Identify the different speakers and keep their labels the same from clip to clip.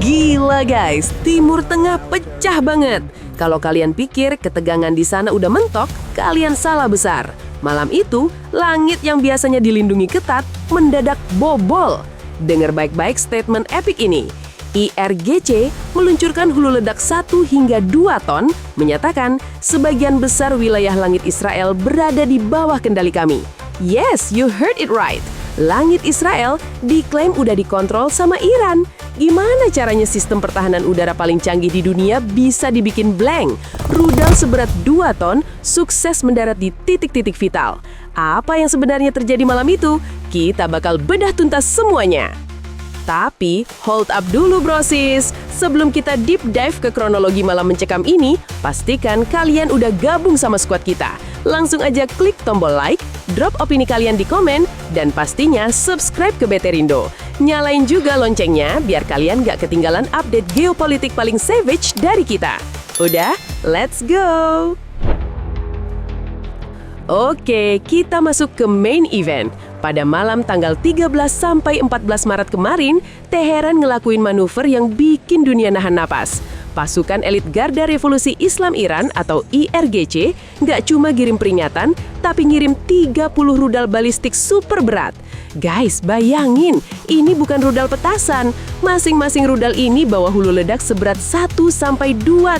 Speaker 1: Gila guys, Timur Tengah pecah banget. Kalau kalian pikir ketegangan di sana udah mentok, kalian salah besar. Malam itu, langit yang biasanya dilindungi ketat mendadak bobol. Dengar baik-baik statement epik ini. IRGC meluncurkan hulu ledak 1 hingga 2 ton, menyatakan sebagian besar wilayah langit Israel berada di bawah kendali kami. Yes, you heard it right. Langit Israel diklaim udah dikontrol sama Iran. Gimana caranya sistem pertahanan udara paling canggih di dunia bisa dibikin blank? Rudal seberat 2 ton sukses mendarat di titik-titik vital. Apa yang sebenarnya terjadi malam itu? Kita bakal bedah tuntas semuanya. Tapi, hold up dulu brosis. Sebelum kita deep dive ke kronologi malam mencekam ini, pastikan kalian udah gabung sama squad kita. Langsung aja klik tombol like, drop opini kalian di komen, dan pastinya subscribe ke Beterindo. Nyalain juga loncengnya biar kalian gak ketinggalan update geopolitik paling savage dari kita. Udah, let's go! Oke, kita masuk ke main event. Pada malam tanggal 13 sampai 14 Maret kemarin, Teheran ngelakuin manuver yang bikin dunia nahan napas. Pasukan elit Garda Revolusi Islam Iran atau IRGC nggak cuma ngirim peringatan, tapi ngirim 30 rudal balistik super berat. Guys, bayangin, ini bukan rudal petasan. Masing-masing rudal ini bawa hulu ledak seberat 1-2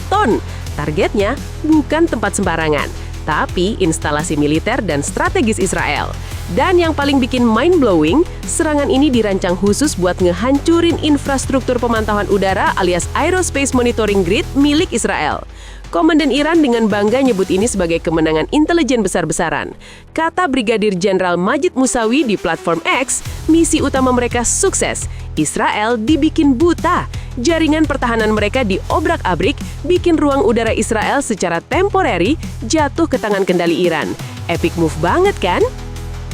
Speaker 1: ton. Targetnya bukan tempat sembarangan, tapi instalasi militer dan strategis Israel. Dan yang paling bikin mind-blowing, serangan ini dirancang khusus buat ngehancurin infrastruktur pemantauan udara alias Aerospace Monitoring Grid milik Israel. Komandan Iran dengan bangga nyebut ini sebagai kemenangan intelijen besar-besaran. Kata Brigadir Jenderal Majid Musawi di platform X, misi utama mereka sukses. Israel dibikin buta. Jaringan pertahanan mereka diobrak-abrik, bikin ruang udara Israel secara temporary jatuh ke tangan kendali Iran. Epic move banget kan?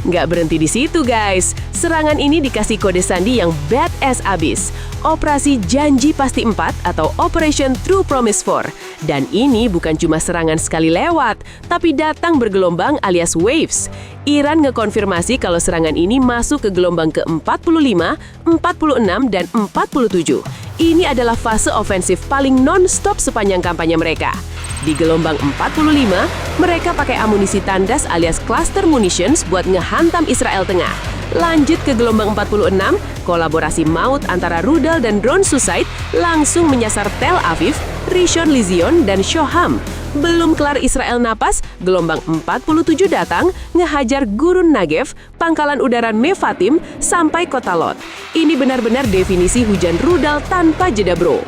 Speaker 1: Nggak berhenti di situ guys, serangan ini dikasih kode sandi yang badass abis. Operasi Janji Pasti 4 atau Operation True Promise 4. Dan ini bukan cuma serangan sekali lewat, tapi datang bergelombang alias waves. Iran ngekonfirmasi kalau serangan ini masuk ke gelombang ke-45, 46, dan 47. Ini adalah fase ofensif paling non-stop sepanjang kampanye mereka. Di gelombang 45, mereka pakai amunisi tandas alias cluster munitions buat ngehantam Israel Tengah. Lanjut ke gelombang 46, kolaborasi maut antara rudal dan drone suicide langsung menyasar Tel Aviv, Rishon LeZion, dan Shoham. Belum kelar Israel napas, gelombang 47 datang, ngehajar Gurun Negev, pangkalan udara Nevatim, sampai kota Lot. Ini benar-benar definisi hujan rudal tanpa jeda bro.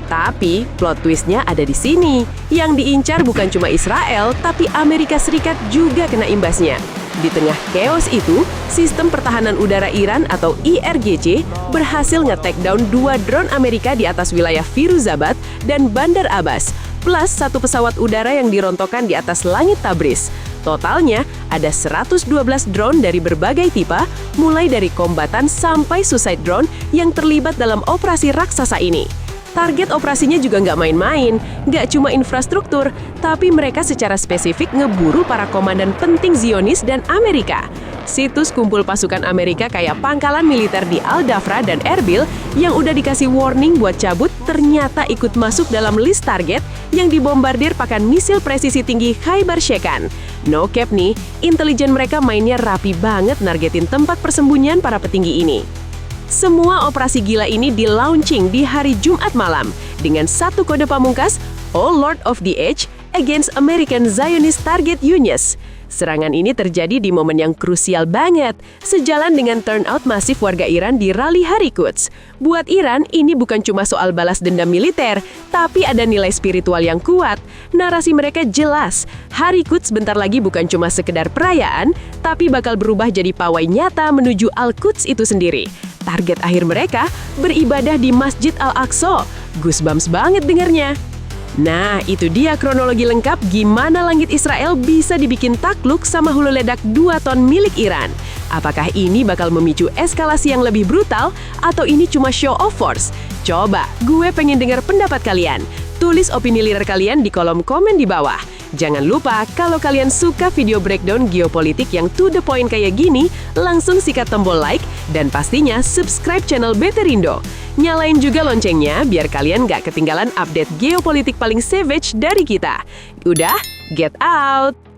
Speaker 1: Tapi, plot twistnya ada di sini. Yang diincar bukan cuma Israel, tapi Amerika Serikat juga kena imbasnya. Di tengah chaos itu, sistem pertahanan udara Iran atau IRGC berhasil nge-takedown 2 drone Amerika di atas wilayah Firuzabad dan Bandar Abbas, plus 1 pesawat udara yang dirontokkan di atas langit Tabriz. Totalnya, ada 112 drone dari berbagai tipe, mulai dari kombatan sampai suicide drone yang terlibat dalam operasi raksasa ini. Target operasinya juga nggak main-main, nggak cuma infrastruktur, tapi mereka secara spesifik ngeburu para komandan penting Zionis dan Amerika. Situs kumpul pasukan Amerika kayak pangkalan militer di Al-Dafra dan Erbil yang udah dikasih warning buat cabut ternyata ikut masuk dalam list target yang dibombardir pakai misil presisi tinggi Khaibar Shekan. No cap nih, intelijen mereka mainnya rapi banget nargetin tempat persembunyian para petinggi ini. Semua operasi gila ini di-launching di hari Jumat malam dengan satu kode pamungkas, Oh Lord of the Age, against American Zionist Target Yunus. Serangan ini terjadi di momen yang krusial banget, sejalan dengan turnout masif warga Iran di Rally Hari Quds. Buat Iran, ini bukan cuma soal balas dendam militer, tapi ada nilai spiritual yang kuat. Narasi mereka jelas, Hari Quds bentar lagi bukan cuma sekedar perayaan, tapi bakal berubah jadi pawai nyata menuju Al-Quds itu sendiri. Target akhir mereka beribadah di Masjid Al-Aqsa. Goosebumps banget dengarnya. Nah, itu dia kronologi lengkap gimana langit Israel bisa dibikin takluk sama hulu ledak 2 ton milik Iran. Apakah ini bakal memicu eskalasi yang lebih brutal atau ini cuma show of force? Coba, gue pengen dengar pendapat kalian. Tulis opini liar kalian di kolom komen di bawah. Jangan lupa, kalau kalian suka video breakdown geopolitik yang to the point kayak gini, langsung sikat tombol like dan pastinya subscribe channel Beterindo. Nyalain juga loncengnya biar kalian nggak ketinggalan update geopolitik paling savage dari kita. Udah, get out!